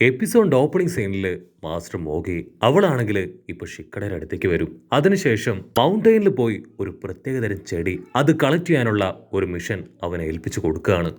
Episode opening സീനിൽ master മോഗി അവളാണെങ്കിൽ ഇപ്പൊ ഷിക്കടയുടെ അടുത്തേക്ക് വരും. അതിനുശേഷം മൗണ്ടൈനിൽ പോയി ഒരു പ്രത്യേകതരം ചെടി അത് കളക്ട് ചെയ്യാനുള്ള ഒരു മിഷൻ അവനെ ഏൽപ്പിച്ചു കൊടുക്കുകയാണ്.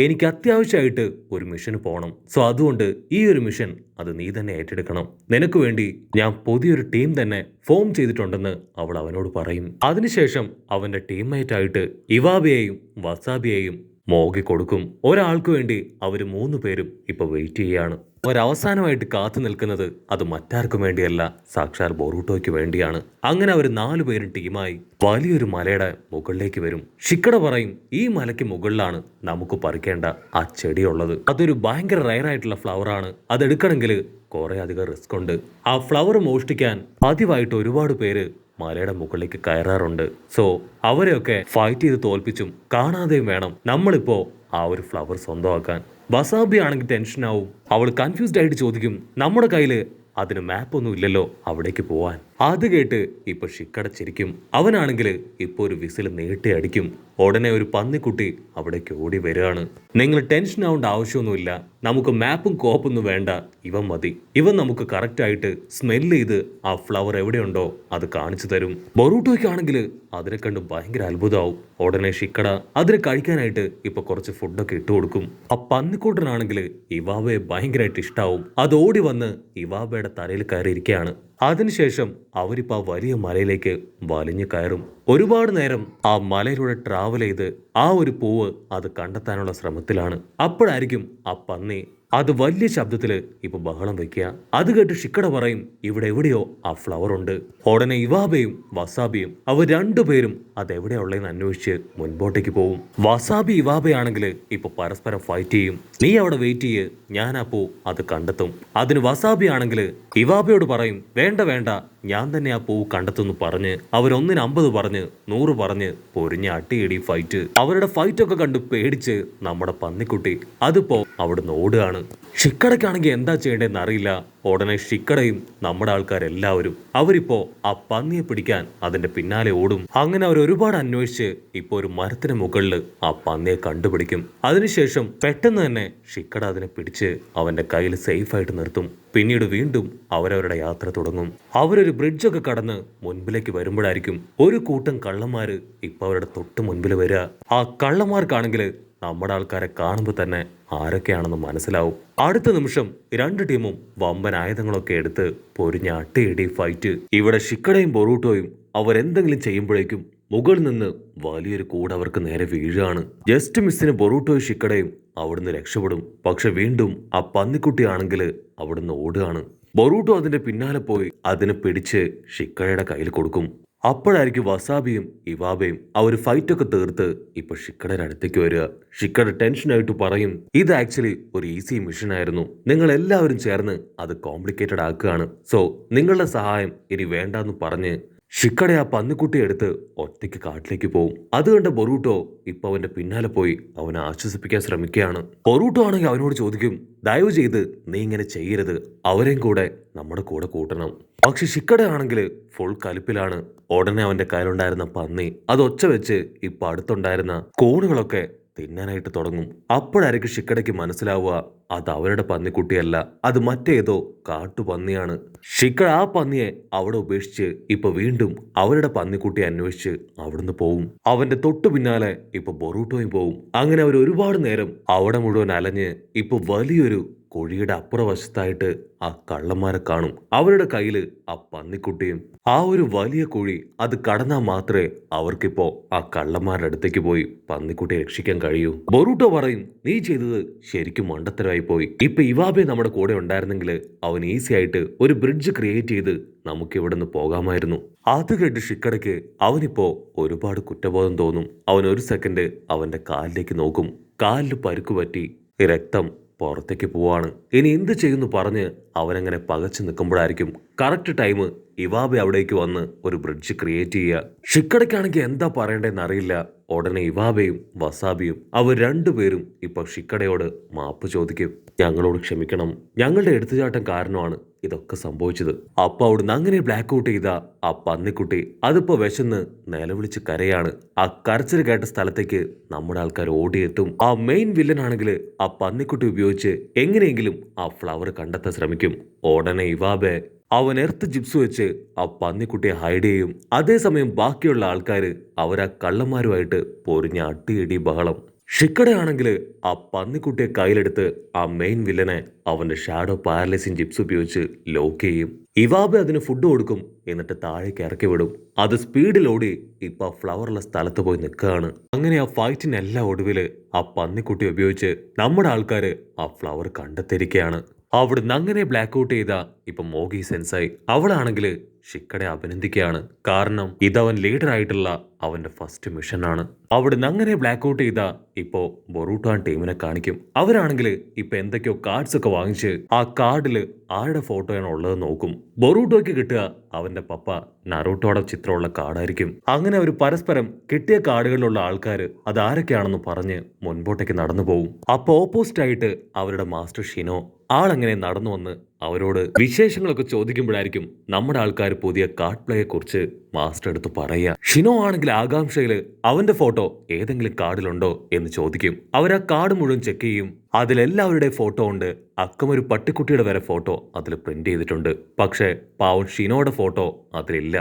എനിക്ക് അത്യാവശ്യമായിട്ട് ഒരു മിഷന് പോകണം, സോ അതുകൊണ്ട് ഈ ഒരു മിഷൻ അത് നീ തന്നെ ഏറ്റെടുക്കണം. നിനക്ക് വേണ്ടി ഞാൻ പുതിയൊരു ടീം തന്നെ ഫോം ചെയ്തിട്ടുണ്ടെന്ന് അവൾ അവനോട് പറയും. അതിനുശേഷം അവന്റെ ടീംമേറ്റ് ആയിട്ട് ഇവാബയെയും വസാബിയെയും മോഗി കൊടുക്കും. ഒരാൾക്ക് വേണ്ടി അവര് 3 പേരും ഇപ്പൊ വെയിറ്റ് ചെയ്യാണ്. ഒരവസാനമായിട്ട് കാത്തു നിൽക്കുന്നത് അത് മറ്റാർക്കും വേണ്ടിയല്ല, സാക്ഷാൽ ബൊറൂട്ടോയ്ക്ക് വേണ്ടിയാണ്. അങ്ങനെ അവർ 4 പേരും ടീമായി വലിയൊരു മലയുടെ മുകളിലേക്ക് വരും. ഷിക്കട പറയും, ഈ മലയ്ക്ക് മുകളിലാണ് നമുക്ക് പറിക്കേണ്ട ആ ചെടിയുള്ളത്. അതൊരു ഭയങ്കര റയർ ആയിട്ടുള്ള ഫ്ലവർ ആണ്. അതെടുക്കണമെങ്കിൽ കുറെ അധികം റിസ്ക് ഉണ്ട്. ആ ഫ്ലവർ മോഷ്ടിക്കാൻ പതിവായിട്ട് ഒരുപാട് പേര് മലയുടെ മുകളിലേക്ക് കയറാറുണ്ട്. സോ അവരെയൊക്കെ ഫൈറ്റ് ചെയ്ത് തോൽപ്പിച്ചും കാണാതെയും വേണം നമ്മളിപ്പോ ആ ഒരു ഫ്ലവർ സ്വന്തമാക്കാൻ. വസാബി ആണെങ്കിൽ ടെൻഷനാവും. അവൾ കൺഫ്യൂസ്ഡ് ആയിട്ട് ചോദിക്കും, നമ്മുടെ കയ്യില് അതിന് മാപ്പൊന്നും ഇല്ലല്ലോ അവിടേക്ക് പോവാൻ. അത് കേട്ട് ഇപ്പൊ ഷിക്കട ചിരിക്കും. അവനാണെങ്കിൽ ഇപ്പൊ ഒരു വിസിൽ നീട്ടി അടിക്കും. ഉടനെ ഒരു പന്നിക്കുട്ടി അവിടേക്ക് ഓടി വരികയാണ്. നിങ്ങൾ ടെൻഷൻ ആവേണ്ട ആവശ്യമൊന്നുമില്ല, നമുക്ക് മാപ്പും കോപ്പൊന്നും വേണ്ട, ഇവൻ മതി. ഇവൻ നമുക്ക് കറക്റ്റ് ആയിട്ട് സ്മെല്ല് ചെയ്ത് ആ ഫ്ലവർ എവിടെയുണ്ടോ അത് കാണിച്ചു തരും. ബൊറൂട്ടോയ്ക്കാണെങ്കിൽ അതിനെ കണ്ട് ഭയങ്കര അത്ഭുതമാവും. ഉടനെ ഷിക്കട അതിനെ കഴിക്കാനായിട്ട് ഇപ്പൊ കുറച്ച് ഫുഡൊക്കെ ഇട്ടു കൊടുക്കും. ആ പന്നിക്കൂട്ടനാണെങ്കിൽ ഇവാബയെ ഭയങ്കരമായിട്ട് ഇഷ്ടാവും. അത് ഓടി വന്ന് ഇവാബയുടെ തലയിൽ കയറിയിരിക്കുകയാണ്. അതിനുശേഷം അവരിപ്പോ ആ വലിയ മലയിലേക്ക് വലിഞ്ഞു കയറും. ഒരുപാട് നേരം ആ മലയിലൂടെ ട്രാവൽ ചെയ്ത് ആ ഒരു പൂവ് അത് കണ്ടെത്താനുള്ള ശ്രമത്തിലാണ്. അപ്പോഴായിരിക്കും ആ പന്നി അത് വലിയ ശബ്ദത്തില് ഇപ്പൊ ബഹളം വെക്കുക. അത് കേട്ട് ഷിക്കട പറയും, ഇവിടെ എവിടെയോ ആ ഫ്ലവർ ഉണ്ട്. ഉടനെ ഇവാബയും വസാബിയും അവർ 2 പേരും അതെവിടെയുള്ളതെന്ന് അന്വേഷിച്ച് മുൻപോട്ടേക്ക് പോവും. വസാബി ഇവാബയാണെങ്കിൽ ഇപ്പൊ പരസ്പരം ഫൈറ്റ് ചെയ്യും. നീ അവിടെ വെയിറ്റ് ചെയ്യ്, ഞാൻ ആ പൂ അത് കണ്ടെത്തും. അതിന് വസാബി ആണെങ്കിൽ ഇവാബയോട് പറയും, വേണ്ട വേണ്ട, ഞാൻ തന്നെ ആ പൂ കണ്ടെത്തുന്നു പറഞ്ഞ് അവരൊന്നിന് 50 പറഞ്ഞ് 100 പറഞ്ഞ് പൊരിഞ്ഞ അട്ടിയിടി ഫൈറ്റ്. അവരുടെ ഫൈറ്റ് ഒക്കെ കണ്ട് പേടിച്ച് നമ്മുടെ പന്നിക്കുട്ടി അതിപ്പോ അവിടുന്ന് ഓടുകയാണ്. ഷിക്കടയ്ക്കാണെങ്കിൽ എന്താ ചെയ്യേണ്ടതെന്ന് അറിയില്ല. ഉടനെ ഷിക്കടയും നമ്മുടെ ആൾക്കാരെല്ലാവരും അവരിപ്പോ ആ പന്നിയെ പിടിക്കാൻ അതിന്റെ പിന്നാലെ ഓടും. അങ്ങനെ അവർ ഒരുപാട് അന്വേഷിച്ച് ഇപ്പൊ ഒരു മരത്തിന് മുകളിൽ ആ പന്നിയെ കണ്ടുപിടിക്കും. അതിനുശേഷം പെട്ടെന്ന് തന്നെ ഷിക്കട അതിനെ പിടിച്ച് അവന്റെ കയ്യിൽ സേഫ് ആയിട്ട് നിർത്തും. പിന്നീട് വീണ്ടും അവരവരുടെ യാത്ര തുടങ്ങും. അവരൊരു ബ്രിഡ്ജൊക്കെ കടന്ന് മുൻപിലേക്ക് വരുമ്പോഴായിരിക്കും ഒരു കൂട്ടം കള്ളന്മാര് ഇപ്പൊ അവരുടെ തൊട്ട് മുൻപിൽ വരിക. ആ കള്ളന്മാർക്കാണെങ്കിൽ നമ്മുടെ ആൾക്കാരെ കാണുമ്പോൾ തന്നെ ആരൊക്കെയാണെന്ന് മനസ്സിലാവും. അടുത്ത നിമിഷം 2 ടീമും വമ്പൻ ആയുധങ്ങളൊക്കെ എടുത്ത് പൊരിഞ്ഞ അട്ടിയിടി ഫൈറ്റ്. ഇവിടെ ഷിക്കടയും ബൊറൂട്ടോയും അവരെന്തെങ്കിലും ചെയ്യുമ്പോഴേക്കും മുകളിൽ നിന്ന് വലിയൊരു കൂട് അവർക്ക് നേരെ വീഴുകയാണ്. ജസ്റ്റ് മിസ്സിന് ബൊറൂട്ടോയും ഷിക്കടയും അവിടുന്ന് രക്ഷപ്പെടും. പക്ഷെ വീണ്ടും ആ പന്നിക്കുട്ടിയാണെങ്കിൽ അവിടുന്ന് ഓടുകയാണ്. ബൊറൂട്ടോ അതിന്റെ പിന്നാലെ പോയി അതിനെ പിടിച്ച് ഷിക്കടയുടെ കയ്യിൽ കൊടുക്കും. അപ്പോഴായിരിക്കും വസാബിയും ഇവാബയും അവർ ഫൈറ്റൊക്കെ തീർത്ത് ഇപ്പൊ ഷിക്കടയുടെ അടുത്തേക്ക് വരിക. ഷിക്കട ടെൻഷനായിട്ട് പറയും, ഇത് ആക്ച്വലി ഒരു ഈസി മിഷൻ ആയിരുന്നു, നിങ്ങൾ എല്ലാവരും ചേർന്ന് അത് കോംപ്ലിക്കേറ്റഡ് ആക്കുകയാണ്, സോ നിങ്ങളുടെ സഹായം ഇനി വേണ്ടെന്ന് പറഞ്ഞ് ഷിക്കട ആ പന്നിക്കുട്ടി എടുത്ത് ഒറ്റയ്ക്ക് കാട്ടിലേക്ക് പോവും. അത് കണ്ട ബൊറൂട്ടോ ഇപ്പൊ അവന്റെ പിന്നാലെ പോയി അവനെ ആശ്വസിപ്പിക്കാൻ ശ്രമിക്കുകയാണ്. ബൊറൂട്ടോ ആണെങ്കിൽ അവനോട് ചോദിക്കും, ദയവ് ചെയ്ത് നീ ഇങ്ങനെ ചെയ്യരുത്, അവരെയും കൂടെ നമ്മുടെ കൂടെ കൂട്ടണം. പക്ഷെ ഷിക്കട ആണെങ്കിൽ ഫുൾ കലിപ്പിലാണ്. ഉടനെ അവന്റെ കയ്യിലുണ്ടായിരുന്ന പന്നി അത് ഒച്ച വെച്ച് ഇപ്പൊ അടുത്തുണ്ടായിരുന്ന കൂണുകളൊക്കെ തിന്നാനായിട്ട് തുടങ്ങും. അപ്പോഴായിരിക്കും ഷിക്കടയ്ക്ക് മനസ്സിലാവുക അത് അവരുടെ പന്നിക്കുട്ടിയല്ല, അത് മറ്റേതോ കാട്ടുപന്നിയാണ്. ഷിക്കട ആ പന്നിയെ അവിടെ ഉപേക്ഷിച്ച് ഇപ്പൊ വീണ്ടും അവരുടെ പന്നിക്കുട്ടിയെ അന്വേഷിച്ച് അവിടുന്ന് പോവും. അവന്റെ തൊട്ടു പിന്നാലെ ഇപ്പൊ ബൊറൂട്ടോയും പോവും. അങ്ങനെ അവർ ഒരുപാട് നേരം അവിടെ മുഴുവൻ അലഞ്ഞ് ഇപ്പൊ വലിയൊരു കുഴിയുടെ അപ്പുറവശത്തായിട്ട് ആ കള്ളന്മാരെ കാണും. അവരുടെ കയ്യില് ആ പന്നിക്കുട്ടിയും. ആ ഒരു വലിയ കുഴി അത് കടന്നാൽ മാത്രമേ അവർക്കിപ്പോ ആ കള്ളന്മാരുടെ അടുത്തേക്ക് പോയി പന്നിക്കുട്ടിയെ രക്ഷിക്കാൻ കഴിയൂ. ബൊറൂട്ടോ പറയും, നീ ചെയ്തത് ശരിക്കും മണ്ടത്തരമായി പോയി. ഇപ്പൊ ഇവാബെ നമ്മുടെ കൂടെ ഉണ്ടായിരുന്നെങ്കിൽ അവൻ ഈസി ആയിട്ട് ഒരു ബ്രിഡ്ജ് ക്രിയേറ്റ് ചെയ്ത് നമുക്ക് ഇവിടെ നിന്ന് പോകാമായിരുന്നു. അത് കേട്ട് ഷിക്കടയ്ക്ക് അവനിപ്പോ ഒരുപാട് കുറ്റബോധം തോന്നും. അവൻ ഒരു സെക്കൻഡ് അവന്റെ കാലിലേക്ക് നോക്കും. കാലിന് പരുക്ക് പറ്റി രക്തം പുറത്തേക്ക് പോവാണ്. ഇനി എന്ത് ചെയ്യുന്നു പറഞ്ഞ് അവനങ്ങനെ പകച്ചു നിൽക്കുമ്പോഴായിരിക്കും കറക്റ്റ് ടൈം ഇവാബെ അവിടേക്ക് വന്ന് ഒരു ബ്രിഡ്ജ് ക്രിയേറ്റ് ചെയ്യുക. ഷിക്കടയ്ക്കാണെങ്കിൽ എന്താ പറയണ്ടേന്ന് അറിയില്ല. ഉടനെ ഇവാബയും വസാബിയും അവർ രണ്ടുപേരും ഇപ്പൊ ഷിക്കടയോട് മാപ്പ് ചോദിക്കും. ഞങ്ങളോട് ക്ഷമിക്കണം, ഞങ്ങളുടെ എടുത്തുചാട്ടം കാരണമാണ് ഇതൊക്കെ സംഭവിച്ചത്. അപ്പൊ അവിടുന്ന് അങ്ങനെ ബ്ലാക്ക് ഔട്ട് ചെയ്ത ആ പന്നിക്കുട്ടി അതിപ്പോ വിശന്ന് നിലവിളിച്ച് കരയാണ്. ആ കരച്ചിൽ കേട്ട സ്ഥലത്തേക്ക് നമ്മുടെ ആൾക്കാർ ഓടിയെത്തും. ആ മെയിൻ വില്ലൻ ആണെങ്കിൽ ആ പന്നിക്കുട്ടി ഉപയോഗിച്ച് എങ്ങനെയെങ്കിലും ആ ഫ്ലവർ കണ്ടെത്താൻ ശ്രമിക്കും. ഉടനെ ഇവാബെ അവൻ എർത്ത് ജിപ്സ് വെച്ച് ആ പന്നിക്കുട്ടിയെ ഹൈഡ് ചെയ്യും. അതേസമയം ബാക്കിയുള്ള ആൾക്കാർ അവരാ കള്ളന്മാരുമായിട്ട് പൊരിഞ്ഞ അട്ടിയിടി ബഹളം. ഷിക്കടയാണെങ്കിൽ ആ പന്നിക്കുട്ടിയെ കയ്യിലെടുത്ത് ആ മെയിൻ വില്ലനെ അവന്റെ ഷാഡോ പാരലൈസിങ് ജിപ്സ് ഉപയോഗിച്ച് ലോക്ക് ചെയ്യും. ഇവാബെ അതിന് ഫുഡ് കൊടുക്കും, എന്നിട്ട് താഴേക്ക് ഇറക്കി വിടും. അത് സ്പീഡിൽ ഓടി ഇപ്പൊ ഫ്ലവറുള്ള സ്ഥലത്ത് പോയി നിൽക്കുകയാണ്. അങ്ങനെ ആ ഫൈറ്റിനെല്ലാം ഒടുവില് ആ പന്നിക്കുട്ടി ഉപയോഗിച്ച് നമ്മുടെ ആൾക്കാര് ആ ഫ്ലവർ കണ്ടെത്തിയിരിക്കുകയാണ്. അവിടുന്ന് അങ്ങനെ ബ്ലാക്ക് ഔട്ട് ചെയ്ത ഇപ്പൊ മോഗി സെൻസായി അവളാണെങ്കിൽ ഷിക്കടെ അഭിനന്ദിക്കുകയാണ്. കാരണം ഇതവൻ ലീഡർ ആയിട്ടുള്ള അവന്റെ ഫസ്റ്റ് മിഷനാണ്. അവിടുന്ന് അങ്ങനെ ബ്ലാക്ക് ഔട്ട് ചെയ്ത ഇപ്പോ ബൊറൂട്ടോ ടീമിനെ കാണിക്കും. അവരാണെങ്കിൽ ഇപ്പൊ എന്തൊക്കെയോ കാർഡ്സ് ഒക്കെ വാങ്ങിച്ച് ആ കാർഡില് ആരുടെ ഫോട്ടോയാണ് ഉള്ളത് നോക്കും. ബൊറൂട്ടോയ്ക്ക് കിട്ടുക അവന്റെ പപ്പ നറൂട്ടോയുടെ ചിത്രമുള്ള കാർഡായിരിക്കും. അങ്ങനെ അവർ പരസ്പരം കിട്ടിയ കാർഡുകളിലുള്ള ആൾക്കാർ അത് ആരൊക്കെയാണെന്ന് പറഞ്ഞ് മുൻപോട്ടേക്ക് നടന്നു പോകും. അപ്പൊ ഓപ്പോസിറ്റ് ആയിട്ട് അവരുടെ മാസ്റ്റർ ഷിനോ ആളെങ്ങനെ നടന്നു വന്ന് അവരോട് വിശേഷങ്ങളൊക്കെ ചോദിക്കുമ്പോഴായിരിക്കും നമ്മുടെ ആൾക്കാർ പുതിയ കാർഡ് പ്ലേയെ കുറിച്ച് മാസ്റ്റർ എടുത്ത് പറയുക. ഷിനോ ആണെങ്കിൽ ആകാംക്ഷയില് അവന്റെ ഫോട്ടോ ഏതെങ്കിലും കാർഡിലുണ്ടോ എന്ന് ചോദിക്കും. അവർ ആ കാർഡ് മുഴുവൻ ചെക്ക് ചെയ്യും. അതിലെല്ലാവരുടെ ഫോട്ടോ ഉണ്ട്. അക്കമൊരു പട്ടിക്കുട്ടിയുടെ വരെ ഫോട്ടോ അതിൽ പ്രിന്റ് ചെയ്തിട്ടുണ്ട്. പക്ഷേ പാവൻ ഷിനോയുടെ ഫോട്ടോ അതിലില്ല.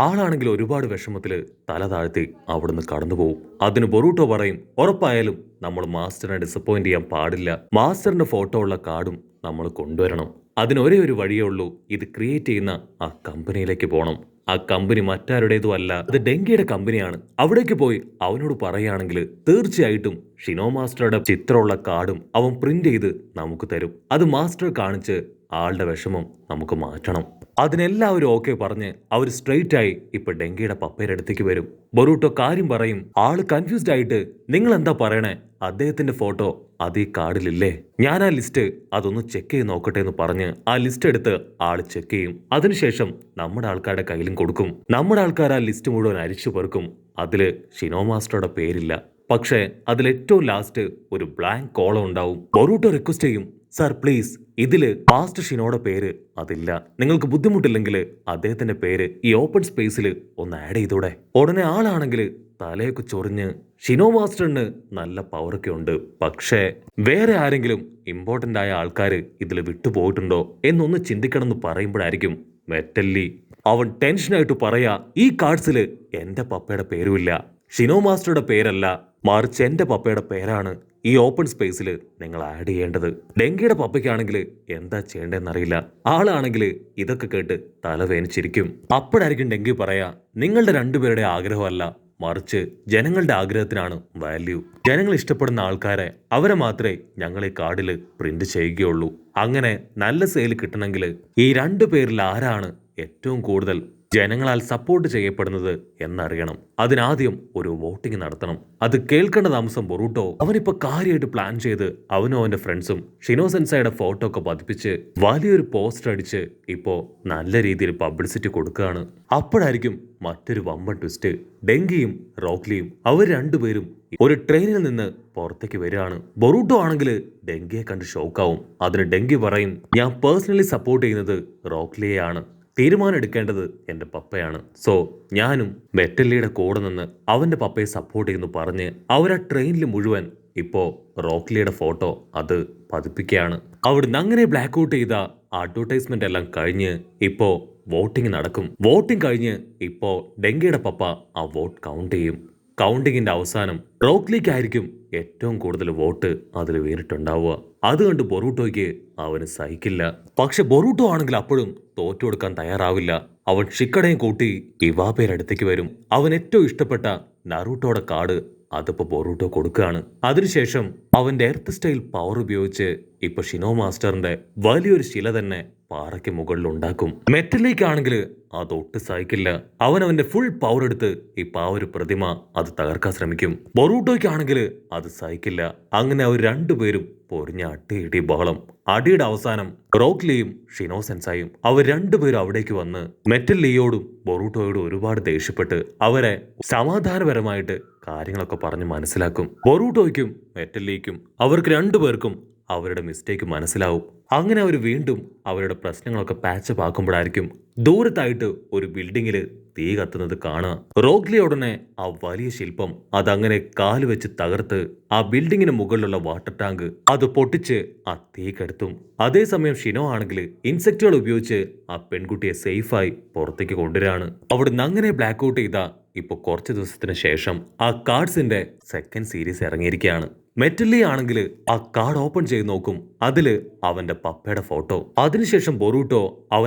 ആളാണെങ്കിൽ ഒരുപാട് വിഷമത്തില് തല താഴ്ത്തി അവിടുന്ന് കടന്നു പോകും. അതിന് ബൊറൂട്ടോ പറയും, ഉറപ്പായാലും നമ്മൾ മാസ്റ്ററിനെ ഡിസപ്പോയിന്റ് ചെയ്യാൻ പാടില്ല. മാസ്റ്ററിന്റെ ഫോട്ടോ ഉള്ള കാർഡും നമ്മൾ കൊണ്ടുവരണം. അതിന് ഒരേ ഒരു വഴിയേ ഉള്ളൂ, ഇത് ക്രിയേറ്റ് ചെയ്യുന്ന ആ കമ്പനിയിലേക്ക് പോകണം. ആ കമ്പനി മറ്റാരുടേതും അല്ല, അത് ഡെങ്കിയുടെ കമ്പനിയാണ്. അവിടേക്ക് പോയി അവനോട് പറയുകയാണെങ്കിൽ തീർച്ചയായിട്ടും ഷിനോ മാസ്റ്ററുടെ ചിത്രമുള്ള കാർഡും അവൻ പ്രിന്റ് ചെയ്ത് നമുക്ക് തരും. അത് മാസ്റ്റർ കാണിച്ച് ആളുടെ വിഷമം നമുക്ക് മാറ്റണം. അതിനെല്ലാവരും ഓക്കെ പറഞ്ഞ് അവർ സ്ട്രെയിറ്റ് ആയി ഇപ്പൊ ഡെങ്കിയുടെ പപ്പയുടെ അടുത്തേക്ക് വരും. ബൊറൂട്ടോ കാര്യം പറയും. ആള് കൺഫ്യൂസ്ഡ് ആയിട്ട് നിങ്ങൾ എന്താ പറയണേ, അദ്ദേഹത്തിന്റെ ഫോട്ടോ അത് ഈ കാർഡിലില്ലേ? ഞാൻ ആ ലിസ്റ്റ് അതൊന്ന് ചെക്ക് ചെയ്ത് നോക്കട്ടെ എന്ന് പറഞ്ഞ് ആ ലിസ്റ്റ് എടുത്ത് ആള് ചെക്ക് ചെയ്യും. അതിനുശേഷം നമ്മുടെ ആൾക്കാരുടെ കയ്യിലും കൊടുക്കും. നമ്മുടെ ആൾക്കാർ ആ ലിസ്റ്റ് മുഴുവൻ അരിച്ചു പെറുക്കും. അതില് ഷിനോ മാസ്റ്ററുടെ പേരില്ല. പക്ഷേ അതിൽ ഏറ്റവും ലാസ്റ്റ് ഒരു ബ്ലാങ്ക് കോളം ഉണ്ടാവും. ബൊറൂട്ടോ റിക്വസ്റ്റ് ചെയ്യും, സർ പ്ലീസ് ഇതില് മാസ്റ്റർ ഷിനോയുടെ പേര് അതില്ല. നിങ്ങൾക്ക് ബുദ്ധിമുട്ടില്ലെങ്കിൽ അദ്ദേഹത്തിന്റെ പേര് ഈ ഓപ്പൺ സ്പേസിൽ ഒന്ന് ആഡ് ചെയ്തൂടെ? ഉടനെ ആളാണെങ്കിൽ തലയൊക്കെ ചൊറിഞ്ഞ് ഷിനോ മാസ്റ്ററിന് നല്ല പവറൊക്കെ ഉണ്ട്, പക്ഷേ വേറെ ആരെങ്കിലും ഇമ്പോർട്ടന്റ് ആയ ആൾക്കാർ ഇതിൽ വിട്ടുപോയിട്ടുണ്ടോ എന്നൊന്ന് ചിന്തിക്കണം എന്ന് പറയുമ്പോഴായിരിക്കും മെറ്റല്ലി അവൻ ടെൻഷനായിട്ട് പറയാ, ഈ കാർഡ്സിൽ എന്റെ പപ്പയുടെ പേരുമില്ല, ഷിനോ മാസ്റ്ററുടെ പേരല്ല, മറിച്ച് എന്റെ പപ്പയുടെ പേരാണ് ഈ ഓപ്പൺ സ്പേസിൽ നിങ്ങൾ ആഡ് ചെയ്യേണ്ടത്. ഡെങ്കിയുടെ പപ്പയ്ക്കാണെങ്കിൽ എന്താ ചെയ്യേണ്ടതെന്നറിയില്ല. ആളാണെങ്കിൽ ഇതൊക്കെ കേട്ട് തലവേനിച്ചിരിക്കും. അപ്പോഴായിരിക്കും ഡെങ്കി പറയാ, നിങ്ങളുടെ രണ്ടുപേരുടെ ആഗ്രഹമല്ല, മറിച്ച് ജനങ്ങളുടെ ആഗ്രഹത്തിനാണ് വാല്യൂ. ജനങ്ങൾ ഇഷ്ടപ്പെടുന്ന ആൾക്കാരെ അവരെ മാത്രമേ ഞങ്ങൾ ഈ കാർഡിൽ പ്രിന്റ് ചെയ്യുകയുള്ളൂ. അങ്ങനെ നല്ല സെയിൽ കിട്ടണമെങ്കിൽ ഈ രണ്ടു പേരിൽ ആരാണ് ഏറ്റവും കൂടുതൽ ജനങ്ങളാൽ സപ്പോർട്ട് ചെയ്യപ്പെടുന്നത് എന്നറിയണം. അതിനാദ്യം ഒരു വോട്ടിംഗ് നടത്തണം. അത് കേൾക്കേണ്ട താമസം ബൊറൂട്ടോ അവനിപ്പോ കാര്യമായിട്ട് പ്ലാൻ ചെയ്ത് അവനും അവന്റെ ഫ്രണ്ട്സും ഷിനോ സെൻസായുടെ ഫോട്ടോ ഒക്കെ പതിപ്പിച്ച് വലിയൊരു പോസ്റ്റർ അടിച്ച് ഇപ്പോ നല്ല രീതിയിൽ പബ്ലിസിറ്റി കൊടുക്കുകയാണ്. അപ്പോഴായിരിക്കും മറ്റൊരു വമ്പൻ ട്വിസ്റ്റ്. ഡെങ്കിയും റോക്ലിയും അവർ രണ്ടുപേരും ഒരു ട്രെയിനിൽ നിന്ന് പുറത്തേക്ക് വരികയാണ്. ബൊറൂട്ടോ ആണെങ്കിൽ ഡെങ്കിയെ കണ്ട് ഷോക്കാവും. അതിന് ഡെങ്കി പറയും, ഞാൻ പേഴ്സണലി സപ്പോർട്ട് ചെയ്യുന്നത് റോക്ലിയെയാണ്, തീരുമാനം എടുക്കേണ്ടത് എന്റെ പപ്പയാണ്. സോ ഞാനും മെറ്റല്ലിയുടെ കൂടെ നിന്ന് അവന്റെ പപ്പയെ സപ്പോർട്ട് ചെയ്യുന്നു പറഞ്ഞ് അവരാ ട്രെയിനിൽ മുഴുവൻ ഇപ്പോ റോക്ലിയുടെ ഫോട്ടോ അത് പതിപ്പിക്കുകയാണ്. അവിടുന്ന് അങ്ങനെ ബ്ലാക്ക് ഔട്ട് ചെയ്ത അഡ്വർടൈസ്മെന്റ് എല്ലാം കഴിഞ്ഞ് ഇപ്പോ വോട്ടിംഗ് നടക്കും. വോട്ടിംഗ് കഴിഞ്ഞ് ഇപ്പോ ഡെങ്കിയുടെ പപ്പ ആ വോട്ട് കൗണ്ട് ചെയ്യും. കൗണ്ടിങ്ങിന്റെ അവസാനം റോക്ലിക്കായിരിക്കും ഏറ്റവും കൂടുതൽ വോട്ട് അതിൽ വീണിട്ടുണ്ടാവുക. അതുകൊണ്ട് ബൊറൂട്ടോയ്ക്ക് അവന് സഹിക്കില്ല. പക്ഷെ ബൊറൂട്ടോ ആണെങ്കിൽ അപ്പോഴും തോറ്റു കൊടുക്കാൻ തയ്യാറാവില്ല. അവൻ ഷിക്കടയും കൂട്ടി ഇവാബയുടെ അടുത്തേക്ക് വരും. അവൻ ഏറ്റവും ഇഷ്ടപ്പെട്ട നറൂട്ടോയുടെ കാർഡ് അതിപ്പോ ബൊറൂട്ടോ കൊടുക്കുകയാണ്. അതിനുശേഷം അവന്റെ എർത്ത് സ്റ്റൈൽ പവർ ഉപയോഗിച്ച് ഇപ്പൊ ഷിനോ മാസ്റ്ററിന്റെ വലിയൊരു ശില തന്നെ പാറയ്ക്ക് മുകളിൽ ഉണ്ടാക്കും. മെറ്റലിലേക്കാണെങ്കിൽ അതൊട്ട് സഹിക്കില്ല. അവന്റെ ഫുൾ പവർ എടുത്ത് ഇപ്പൊ ആ ഒരു പ്രതിമ അത് തകർക്കാൻ ശ്രമിക്കും. ബൊറൂട്ടോയ്ക്കാണെങ്കിൽ അത് സഹിക്കില്ല. അങ്ങനെ അവർ രണ്ടുപേരും പൊരിഞ്ഞ അടിയിടി ബഹളം. അടിയുടെ അവസാനം റോക്ലിയും ഷിനോ സെൻസായും അവർ രണ്ടുപേരും അവിടേക്ക് വന്ന് മെറ്റൽ ലിയോടും ബൊറൂട്ടോയോടും ഒരുപാട് ദേഷ്യപ്പെട്ട് അവരെ സമാധാനപരമായിട്ട് കാര്യങ്ങളൊക്കെ പറഞ്ഞ് മനസ്സിലാക്കും. ബൊറൂട്ടോയ്ക്കും മെറ്റൽ ലീക്കും അവർക്ക് രണ്ടുപേർക്കും അവരുടെ മിസ്റ്റേക്ക് മനസ്സിലാവും. അങ്ങനെ അവർ വീണ്ടും അവരുടെ പ്രശ്നങ്ങളൊക്കെ പാച്ചപ്പ് ആക്കുമ്പോഴായിരിക്കും ദൂരത്തായിട്ട് ഒരു ബിൽഡിങ്ങിൽ തീ കത്തുന്നത് കാണുക. റോഗ്ലി ഉടനെ ആ വലിയ ശില്പം അതങ്ങനെ കാല് വെച്ച് തകർത്ത് ആ ബിൽഡിങ്ങിന് മുകളിലുള്ള വാട്ടർ ടാങ്ക് അത് പൊട്ടിച്ച് ആ തീ കെടുത്തും. അതേസമയം ഷിനോ ആണെങ്കിൽ ഇൻസെക്റ്റുകൾ ഉപയോഗിച്ച് ആ പെൺകുട്ടിയെ സേഫായി പുറത്തേക്ക് കൊണ്ടുവരാണ്. അവിടുന്ന് അങ്ങനെ ബ്ലാക്ക് ഔട്ട് ചെയ്ത ഇപ്പൊ കുറച്ച് ദിവസത്തിന് ശേഷം ആ കാർഡ്സിന്റെ സെക്കൻഡ് സീരീസ് ഇറങ്ങിയിരിക്കുകയാണ്. മെറ്റല്ലി ആണെങ്കിൽ ആ കാർഡ് ഓപ്പൺ ചെയ്ത് നോക്കും. അതില് അവന്റെ പപ്പയുടെ ഫോട്ടോ. അതിനുശേഷം ബൊറൂട്ടോ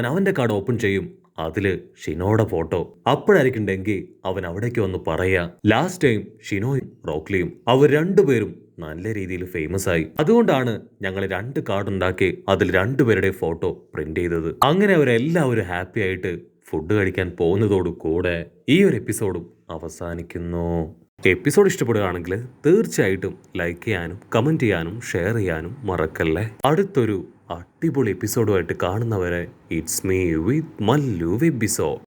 അവന്റെ കാർഡ് ഓപ്പൺ ചെയ്യും. അതില് ഷിനോയുടെ ഫോട്ടോ. അപ്പോഴായിരിക്കും ഡെങ്കി അവൻ അവിടേക്ക് വന്ന് പറയാ, ലാസ്റ്റ് ടൈം ഷിനോയും റോക്ലിയും അവർ രണ്ടുപേരും നല്ല രീതിയിൽ ഫേമസ് ആയി. അതുകൊണ്ടാണ് ഞങ്ങൾ 2 കാർഡ് ഉണ്ടാക്കി അതിൽ രണ്ടുപേരുടെ ഫോട്ടോ പ്രിന്റ് ചെയ്തത്. അങ്ങനെ അവരെല്ലാവരും ഹാപ്പി ആയിട്ട് ഫുഡ് കഴിക്കാൻ പോകുന്നതോടു കൂടെ ഈ ഒരു എപ്പിസോഡും അവസാനിക്കുന്നു. എപ്പിസോഡ് ഇഷ്ടപ്പെടുകയാണെങ്കിൽ തീർച്ചയായിട്ടും ലൈക്ക് ചെയ്യാനും കമന്റ് ചെയ്യാനും ഷെയർ ചെയ്യാനും മറക്കല്ലേ. അടുത്തൊരു അടിപൊളി എപ്പിസോഡുമായിട്ട് കാണുന്നവരെ ഇറ്റ്സ് മീ വിത്ത് മല്ലു വെബിസോഡ്.